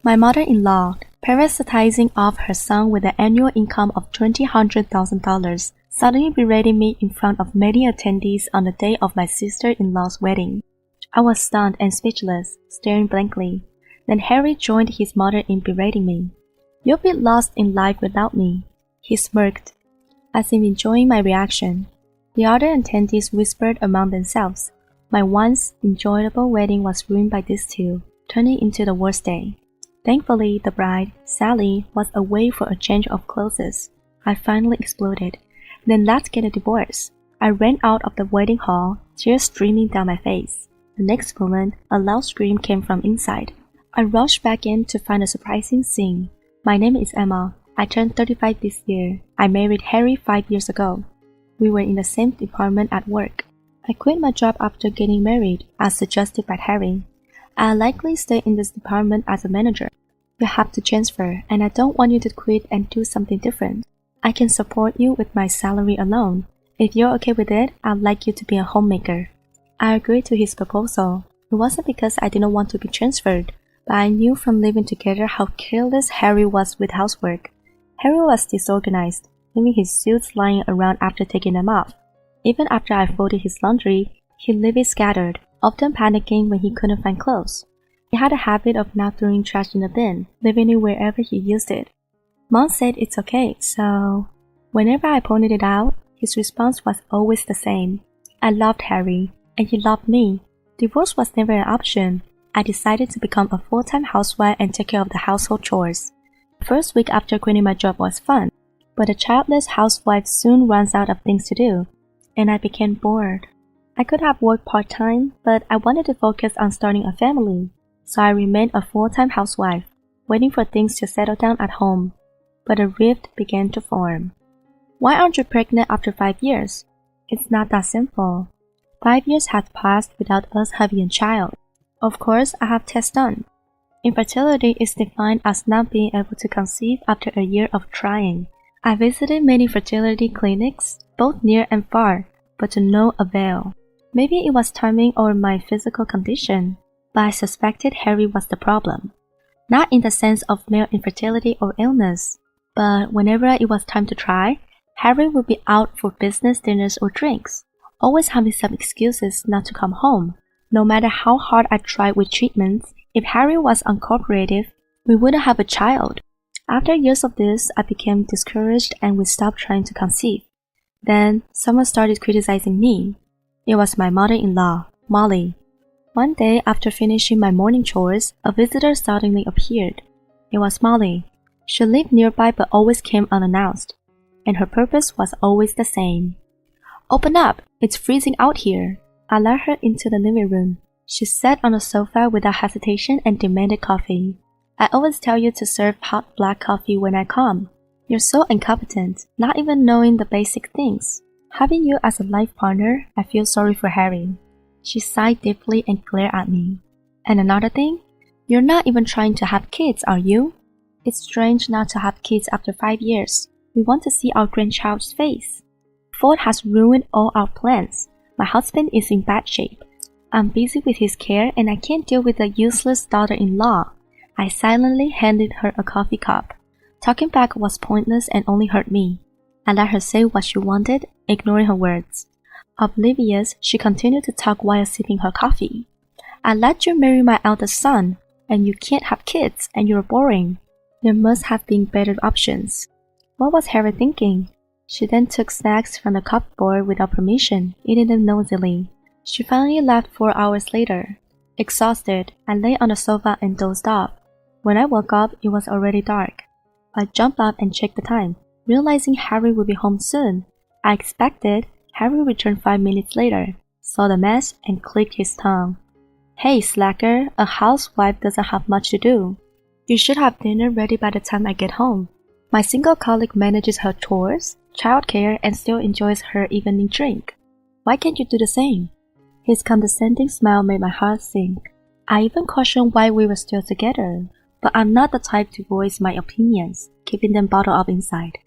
My mother-in-law, parasitizing off her son with an annual income of $200,000, suddenly berating me in front of many attendees on the day of my sister-in-law's wedding. I was stunned and speechless, staring blankly. Then Harry joined his mother in berating me. "You'll be lost in life without me," he smirked, as if enjoying my reaction. The other attendees whispered among themselves. My once enjoyable wedding was ruined by these two, turning into the worst day. Thankfully, the bride, Sally, was away for a change of clothes. I finally exploded. "Then let's get a divorce." I ran out of the wedding hall, tears streaming down my face. The next moment, a loud scream came from inside. I rushed back in to find a surprising scene. "My name is Emma. I turned 35 this year. I married Harry 5 years ago. We were in the same department at work. I quit my job after getting married, as suggested by Harry. I'll likely stay in this department as a manager. You have to transfer, and I don't want you to quit and do something different. I can support you with my salary alone. If you're okay with it, I'd like you to be a homemaker." I agreed to his proposal. It wasn't because I didn't want to be transferred, but I knew from living together how careless Harry was with housework. Harry was disorganized, leaving his suits lying around after taking them off. Even after I folded his laundry, he'd leave it scattered, often panicking when he couldn't find clothes. He had a habit of not throwing trash in the bin, leaving it wherever he used it. Mom said it's okay, so whenever I pointed it out, his response was always the same. I loved Harry, and he loved me. Divorce was never an option. I decided to become a full-time housewife and take care of the household chores. The first week after quitting my job was fun, but a childless housewife soon runs out of things to do, and I became bored. I could have worked part-time, but I wanted to focus on starting a family, so I remained a full-time housewife, waiting for things to settle down at home. But a rift began to form. "Why aren't you pregnant after 5 years?" It's not that simple. 5 years had passed without us having a child. Of course, I have tests done. Infertility is defined as not being able to conceive after a year of trying. I visited many fertility clinics, both near and far, but to no avail. Maybe it was timing or my physical condition, but I suspected Harry was the problem. Not in the sense of male infertility or illness, but whenever it was time to try, Harry would be out for business dinners or drinks, always having some excuses not to come home. No matter how hard I tried with treatments, if Harry was uncooperative, we wouldn't have a child. After years of this, I became discouraged and would stop trying to conceive. Then, someone started criticizing me. It was my mother-in-law, Molly. One day, after finishing my morning chores, a visitor suddenly appeared. It was Molly. She lived nearby but always came unannounced, and her purpose was always the same. "Open up! It's freezing out here." I led her into the living room. She sat on the sofa without hesitation and demanded coffee. "I always tell you to serve hot black coffee when I come. You're so incompetent, not even knowing the basic things. Having you as a life partner, I feel sorry for Harry." She sighed deeply and glared at me. "And another thing, you're not even trying to have kids, are you? It's strange not to have kids after 5 years. We want to see our grandchild's face. Ford has ruined all our plans. My husband is in bad shape. I'm busy with his care and I can't deal with a useless daughter-in-law." I silently handed her a coffee cup. Talking back was pointless and only hurt me. I let her say what she wanted, ignoring her words. Oblivious, she continued to talk while sipping her coffee. "I let you marry my eldest son, and you can't have kids, and you're boring. There must have been better options." What was Harry thinking? She then took snacks from the cupboard without permission, eating them nosily. She finally left 4 hours later. Exhausted, I lay on the sofa and dozed off. When I woke up, it was already dark. I jumped up and checked the time, realizing Harry would be home soon. I expected Harry returned 5 minutes later, saw the mess, and clicked his tongue. "Hey, slacker, a housewife doesn't have much to do. You should have dinner ready by the time I get home. My single colleague manages her chores, childcare, and still enjoys her evening drink. Why can't you do the same?" His condescending smile made my heart sink. I even questioned why we were still together, but I'm not the type to voice my opinions, keeping them bottled up inside.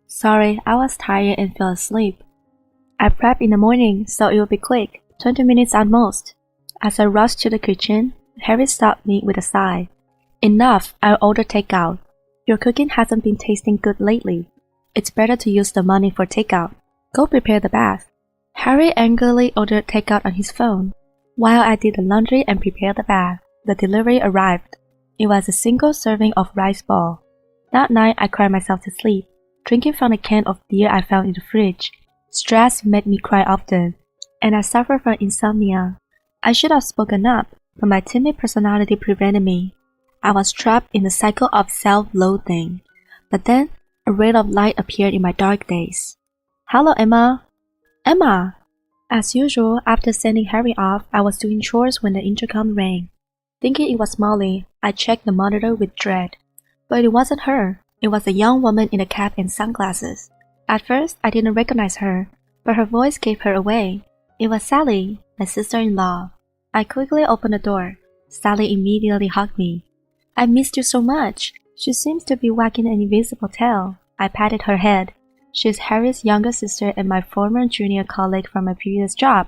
"Sorry, I was tired and fell asleep. I prep in the morning, so it will be quick, 20 minutes at most." As I rushed to the kitchen, Harry stopped me with a sigh. Enough, I'll order takeout. Your cooking hasn't been tasting good lately. It's better to use the money for takeout. Go prepare the bath. Harry angrily ordered takeout on his phone. While I did the laundry and prepared the bath, the delivery arrived. It was a single serving of rice ball. That night, I cried myself to sleep, drinking from a can of beer I found in the fridge. Stress made me cry often, and I suffered from insomnia. I should have spoken up, but my timid personality prevented me. I was trapped in a cycle of self-loathing. But then, a ray of light appeared in my dark days. Hello, Emma. Emma! As usual, after sending Harry off, I was doing chores when the intercom rang. Thinking it was Molly, I checked the monitor with dread. But it wasn't her. It was a young woman in a cap and sunglasses. At first, I didn't recognize her, but her voice gave her away. It was Sally, my sister-in-law. I quickly opened the door. Sally immediately hugged me. I missed you so much. She seems to be wagging an invisible tail. I patted her head. She's Harry's younger sister and my former junior colleague from my previous job.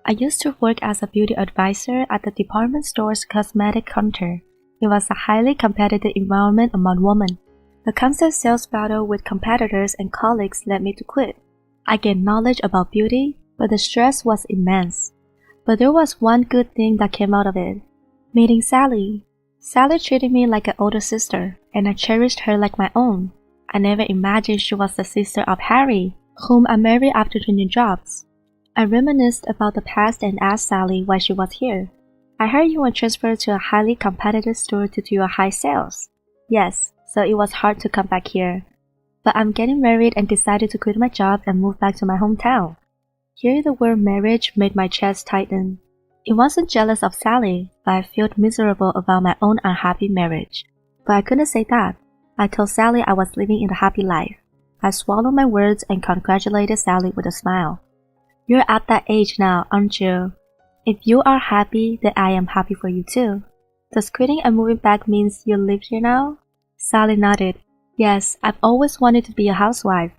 I used to work as a beauty advisor at the department store's cosmetic counter. It was a highly competitive environment among women. The constant sales battle with competitors and colleagues led me to quit. I gained knowledge about beauty, but the stress was immense. But there was one good thing that came out of it. Meeting Sally. Sally treated me like an older sister, and I cherished her like my own. I never imagined she was the sister of Harry, whom I married after changing jobs. I reminisced about the past and asked Sally why she was here. I heard you were transferred to a highly competitive store due to your high sales. Yes, so it was hard to come back here. But I'm getting married and decided to quit my job and move back to my hometown. Hearing the word marriage made my chest tighten. I wasn't jealous of Sally, but I felt miserable about my own unhappy marriage. But I couldn't say that. I told Sally I was living in a happy life. I swallowed my words and congratulated Sally with a smile. You're at that age now, aren't you? If you are happy, then I am happy for you too. Does quitting and moving back means you live here now? Sally nodded. Yes, I've always wanted to be a housewife.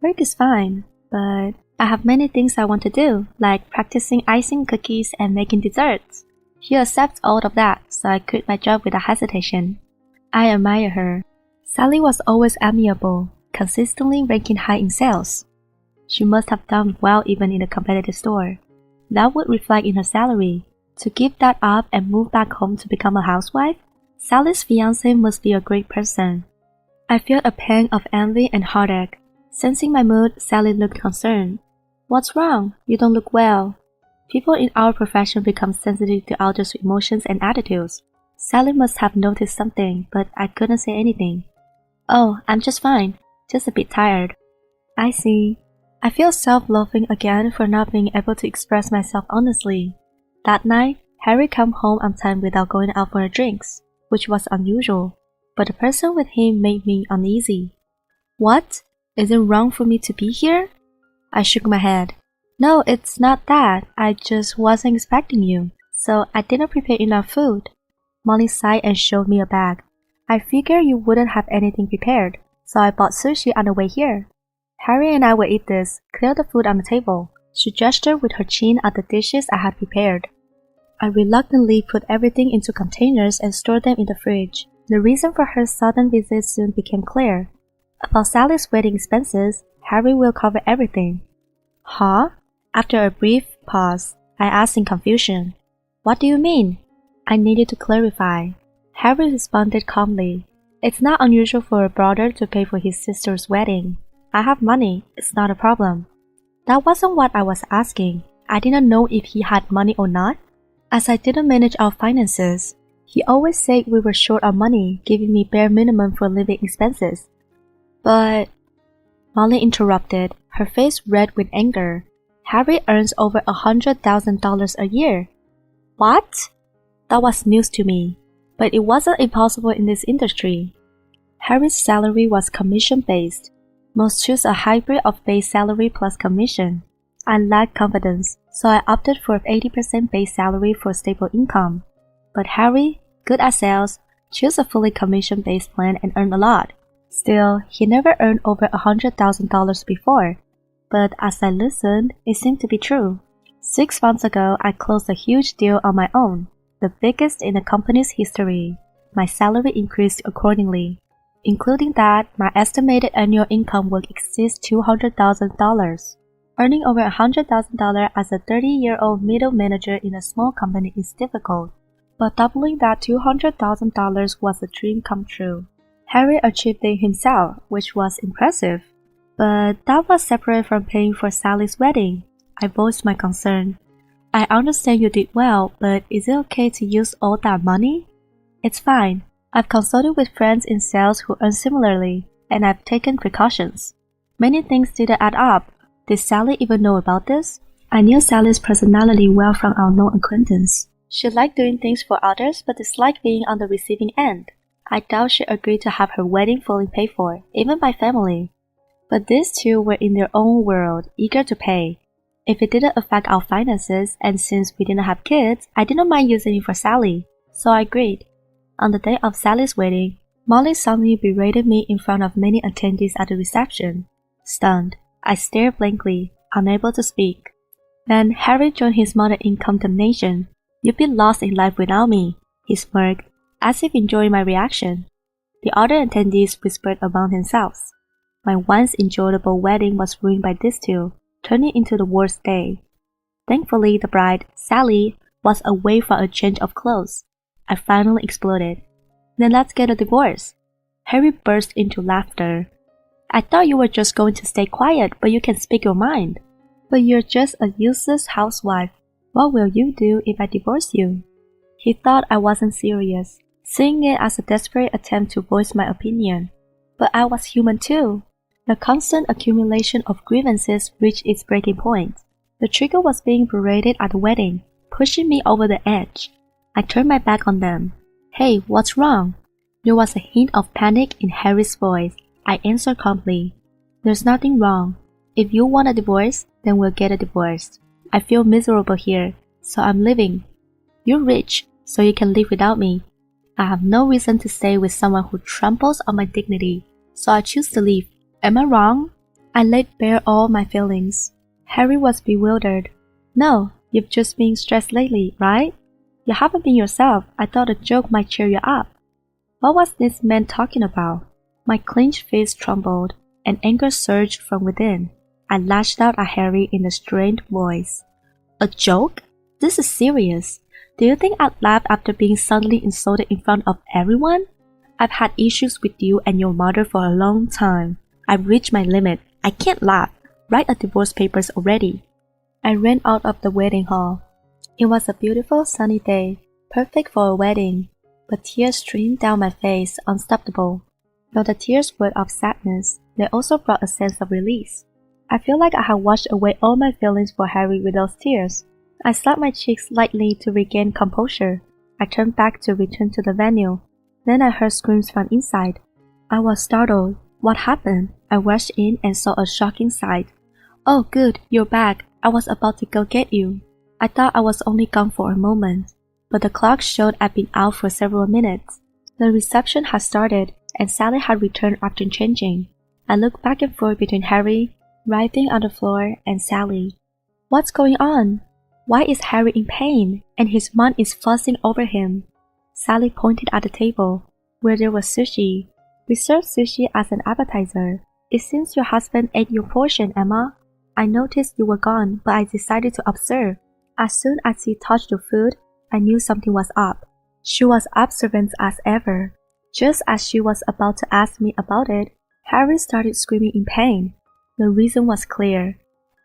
Work is fine, but I have many things I want to do, like practicing icing cookies and making desserts. She accepts all of that, so I quit my job without hesitation. I admire her. Sally was always amiable, consistently ranking high in sales. She must have done well even in a competitive store. That would reflect in her salary. To give that up and move back home to become a housewife? Sally's fiancé must be a great person. I felt a pang of envy and heartache. Sensing my mood, Sally looked concerned. What's wrong? You don't look well. People in our profession become sensitive to others' emotions and attitudes. Sally must have noticed something, but I couldn't say anything. Oh, I'm just fine. Just a bit tired. I see. I feel self-loathing again for not being able to express myself honestly. That night, Harry came home on time without going out for drinks, which was unusual, but the person with him made me uneasy. What? Is it wrong for me to be here? I shook my head. No, it's not that. I just wasn't expecting you, so I didn't prepare enough food. Molly sighed and showed me a bag. I figured you wouldn't have anything prepared, so I bought sushi on the way here. Harry and I will eat this, clear the food on the table. She gestured with her chin at the dishes I had prepared. I reluctantly put everything into containers and stored them in the fridge. The reason for her sudden visit soon became clear. About Sally's wedding expenses, Harry will cover everything. Huh? After a brief pause, I asked in confusion. What do you mean? I needed to clarify. Harry responded calmly. It's not unusual for a brother to pay for his sister's wedding. I have money, it's not a problem. That wasn't what I was asking. I didn't know if he had money or not. As I didn't manage our finances, he always said we were short on money, giving me bare minimum for living expenses. But Molly interrupted, her face red with anger. Harry earns over $100,000 a year. What? That was news to me, but it wasn't impossible in this industry. Harry's salary was commission-based. Most choose a hybrid of base salary plus commission. I lacked confidence, so I opted for 80% base salary for stable income. But Harry, good at sales, chose a fully commission-based plan and earned a lot. Still, he never earned over $100,000 before. But as I listened, it seemed to be true. 6 months ago, I closed a huge deal on my own, the biggest in the company's history. my salary increased accordingly. Including that, my estimated annual income would exceed $200,000. Earning over $100,000 as a 30-year-old middle manager in a small company is difficult, but doubling that $200,000 was a dream come true. Harry achieved it himself, which was impressive. But that was separate from paying for Sally's wedding. I voiced my concern. I understand you did well, but is it okay to use all that money? It's fine. I've consulted with friends in sales who earn similarly, and I've taken precautions. Many things didn't add up. Did Sally even know about this? I knew Sally's personality well from our known acquaintance. She liked doing things for others but disliked being on the receiving end. I doubt she agreed to have her wedding fully paid for, even by family. But these two were in their own world, eager to pay. If it didn't affect our finances, and since we didn't have kids, I didn't mind using it for Sally, so I agreed. On the day of Sally's wedding, Molly suddenly berated me in front of many attendees at the reception. Stunned, I stared blankly, unable to speak. Then Harry joined his mother in condemnation. You'd be lost in life without me, he smirked, as if enjoying my reaction. The other attendees whispered among themselves. My once enjoyable wedding was ruined by these two, turning into the worst day. Thankfully, the bride, Sally, was away for a change of clothes. I finally exploded. Then let's get a divorce. Harry burst into laughter. I thought you were just going to stay quiet, but you can speak your mind. But you're just a useless housewife. What will you do if I divorce you? He thought I wasn't serious, seeing it as a desperate attempt to voice my opinion. But I was human too. The constant accumulation of grievances reached its breaking point. The trigger was being berated at the wedding, pushing me over the edge. I turned my back on them. Hey, what's wrong? There was a hint of panic in Harry's voice. I answered calmly. There's nothing wrong. If you want a divorce, then we'll get a divorce. I feel miserable here, so I'm leaving. You're rich, so you can live without me. I have no reason to stay with someone who tramples on my dignity, so I choose to leave. Am I wrong? I laid bare all my feelings. Harry was bewildered. No, you've just been stressed lately, right? You haven't been yourself. I thought a joke might cheer you up. What was this man talking about? My clenched fist trembled, and anger surged from within. I lashed out at Harry in a strained voice. A joke? This is serious. Do you think I'd laugh after being suddenly insulted in front of everyone? I've had issues with you and your mother for a long time. I've reached my limit. I can't laugh. Write a divorce papers already. I ran out of the wedding hall. It was a beautiful sunny day, perfect for a wedding, but tears streamed down my face, unstoppable. Though the tears were of sadness, they also brought a sense of release. I feel like I had washed away all my feelings for Harry with those tears. I slapped my cheeks lightly to regain composure. I turned back to return to the venue. Then I heard screams from inside. I was startled. What happened? I rushed in and saw a shocking sight. Oh good, you're back. I was about to go get you. I thought I was only gone for a moment, but the clock showed I'd been out for several minutes. The reception had started, and Sally had returned after changing. I looked back and forth between Harry, writhing on the floor, and Sally. What's going on? Why is Harry in pain, and his mom is fussing over him? Sally pointed at the table, where there was sushi. We served sushi as an appetizer. It seems your husband ate your portion, Emma. I noticed you were gone, but I decided to observe. As soon as he touched the food, I knew something was up. She was observant as ever. Just as she was about to ask me about it, Harry started screaming in pain. The reason was clear.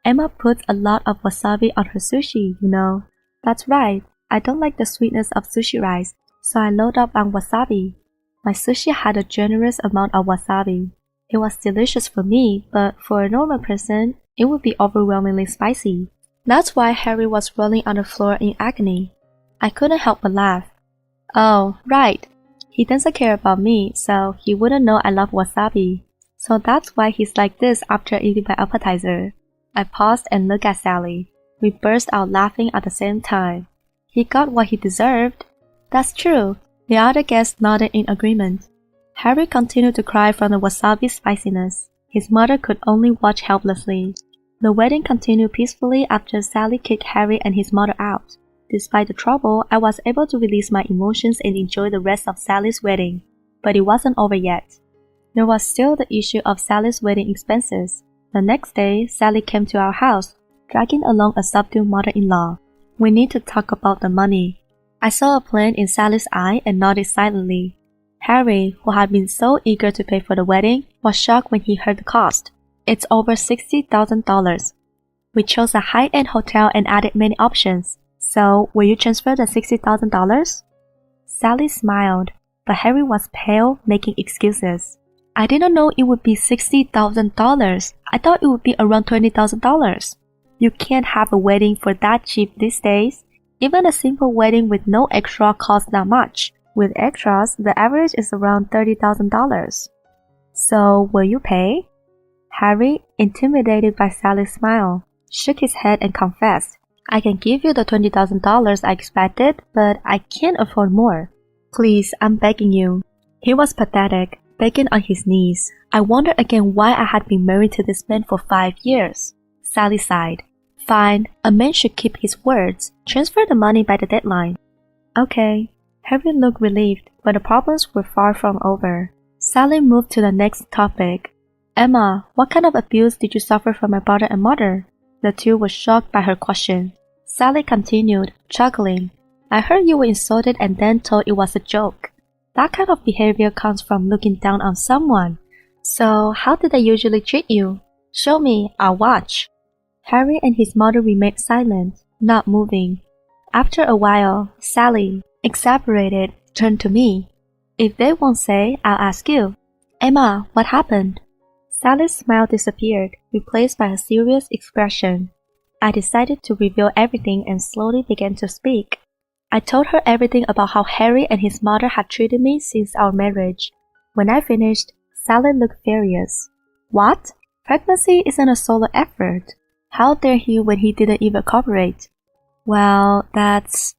Emma put a lot of wasabi on her sushi, you know. That's right, I don't like the sweetness of sushi rice, so I loaded up on wasabi. My sushi had a generous amount of wasabi. It was delicious for me, but for a normal person, it would be overwhelmingly spicy. That's why Harry was rolling on the floor in agony. I couldn't help but laugh. Oh, right. He doesn't care about me, so he wouldn't know I love wasabi. So that's why he's like this after eating my appetizer. I paused and looked at Sally. We burst out laughing at the same time. He got what he deserved. That's true. The other guests nodded in agreement. Harry continued to cry from the wasabi spiciness. His mother could only watch helplessly. The wedding continued peacefully after Sally kicked Harry and his mother out. Despite the trouble, I was able to release my emotions and enjoy the rest of Sally's wedding. But it wasn't over yet. There was still the issue of Sally's wedding expenses. The next day, Sally came to our house, dragging along a subdued mother-in-law. We need to talk about the money. I saw a plan in Sally's eye and nodded silently. Harry, who had been so eager to pay for the wedding, was shocked when he heard the cost. It's over $60,000. We chose a high-end hotel and added many options. So, will you transfer the $60,000? Sally smiled, but Harry was pale, making excuses. I didn't know it would be $60,000. I thought it would be around $20,000. You can't have a wedding for that cheap these days. Even a simple wedding with no extra costs that much. With extras, the average is around $30,000. So, will you pay? Harry, intimidated by Sally's smile, shook his head and confessed, I can give you the $20,000 I expected, but I can't afford more. Please, I'm begging you. He was pathetic, begging on his knees. I wondered again why I had been married to this man for 5 years. Sally sighed. Fine, a man should keep his words. Transfer the money by the deadline. Okay. Harry looked relieved, but the problems were far from over. Sally moved to the next topic. Emma, what kind of abuse did you suffer from my brother and mother? The two were shocked by her question. Sally continued, chuckling. I heard you were insulted and then told it was a joke. That kind of behavior comes from looking down on someone. So, how did they usually treat you? Show me, I'll watch. Harry and his mother remained silent, not moving. After a while, Sally, exasperated, turned to me. If they won't say, I'll ask you. Emma, what happened? Sally's smile disappeared, replaced by a serious expression. I decided to reveal everything and slowly began to speak. I told her everything about how Harry and his mother had treated me since our marriage. When I finished, Sally looked furious. What? Pregnancy isn't a solo effort. How dare he when he didn't even cooperate? Well, that's...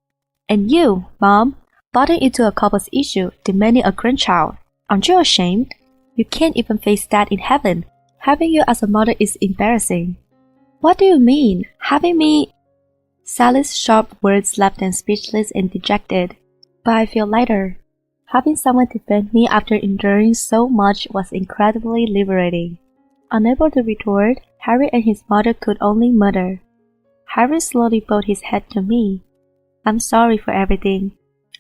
And you, Mom, butting into a couple's issue, demanding a grandchild. Aren't you ashamed? You can't even face that in heaven. Having you as a mother is embarrassing. What do you mean? Having me... Sally's sharp words left them speechless and dejected. But I feel lighter. Having someone defend me after enduring so much was incredibly liberating. Unable to retort, Harry and his mother could only mutter. Harry slowly bowed his head to me. I'm sorry for everything.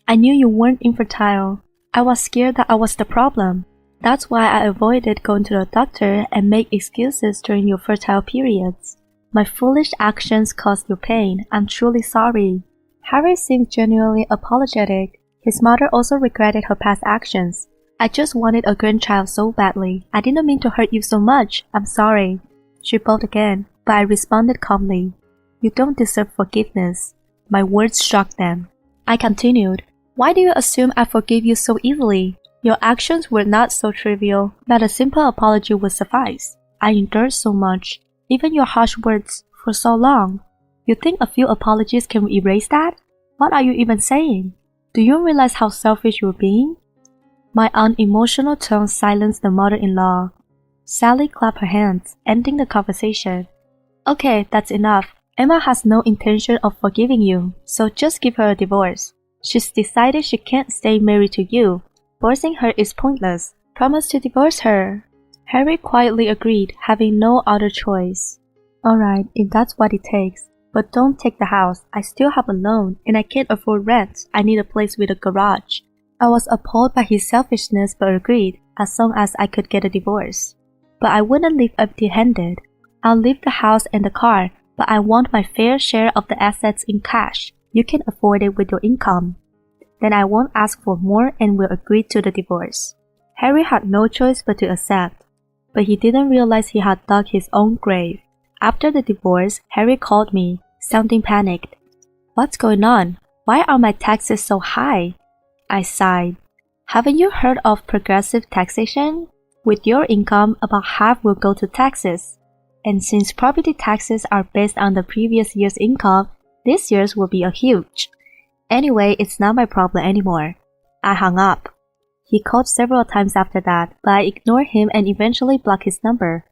I knew you weren't infertile. I was scared that I was the problem. That's why I avoided going to the doctor and make excuses during your fertile periods. My foolish actions caused you pain. I'm truly sorry. Harry seemed genuinely apologetic. His mother also regretted her past actions. I just wanted a grandchild so badly. I didn't mean to hurt you so much. I'm sorry. She bowed again, but I responded calmly. You don't deserve forgiveness. My words shocked them. I continued. Why do you assume I forgive you so easily? Your actions were not so trivial that a simple apology would suffice. I endured so much, even your harsh words, for so long. You think a few apologies can erase that? What are you even saying? Do you realize how selfish you're being? My unemotional tone silenced the mother-in-law. Sally clapped her hands, ending the conversation. Okay, that's enough. Emma has no intention of forgiving you, so just give her a divorce. She's decided she can't stay married to you. Forcing her is pointless. Promise to divorce her. Harry quietly agreed, having no other choice. Alright, if that's what it takes. But don't take the house. I still have a loan, and I can't afford rent. I need a place with a garage. I was appalled by his selfishness but agreed, as long as I could get a divorce. But I wouldn't leave empty-handed. I'll leave the house and the car, but I want my fair share of the assets in cash. You can afford it with your income. Then I won't ask for more and will agree to the divorce. Harry had no choice but to accept, but he didn't realize he had dug his own grave. After the divorce, Harry called me, sounding panicked. What's going on? Why are my taxes so high? I sighed. Haven't you heard of progressive taxation? With your income, about half will go to taxes. And since property taxes are based on the previous year's income, this year's will be a huge. Anyway, it's not my problem anymore. I hung up. He called several times after that, but I ignored him and eventually blocked his number.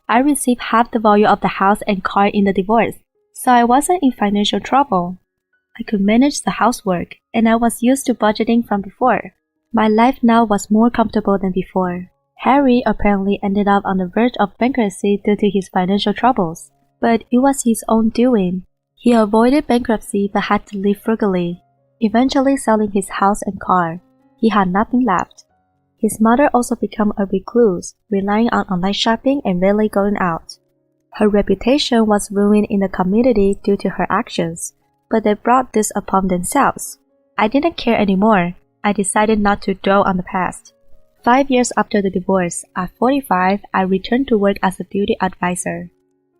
I received half the value of the house and car in the divorce, so I wasn't in financial trouble. I could manage the housework, and I was used to budgeting from before. My life now was more comfortable than before. Harry apparently ended up on the verge of bankruptcy due to his financial troubles, but it was his own doing. He avoided bankruptcy but had to live frugally, eventually selling his house and car. He had nothing left. His mother also became a recluse, relying on online shopping and rarely going out. Her reputation was ruined in the community due to her actions, but they brought this upon themselves. I didn't care anymore. I decided not to dwell on the past. 5 years after the divorce, at 45, I returned to work as a beauty advisor.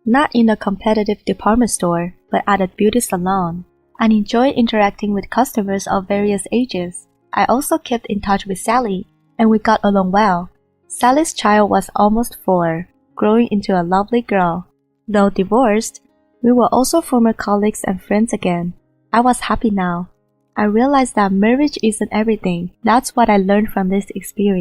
Not in a competitive department store, but at a beauty salon. I enjoyed interacting with customers of various ages. I also kept in touch with Sally, and we got along well. Sally's child was almost 4, growing into a lovely girl. Though divorced, we were also former colleagues and friends again. I was happy now. I realized that marriage isn't everything. That's what I learned from this experience.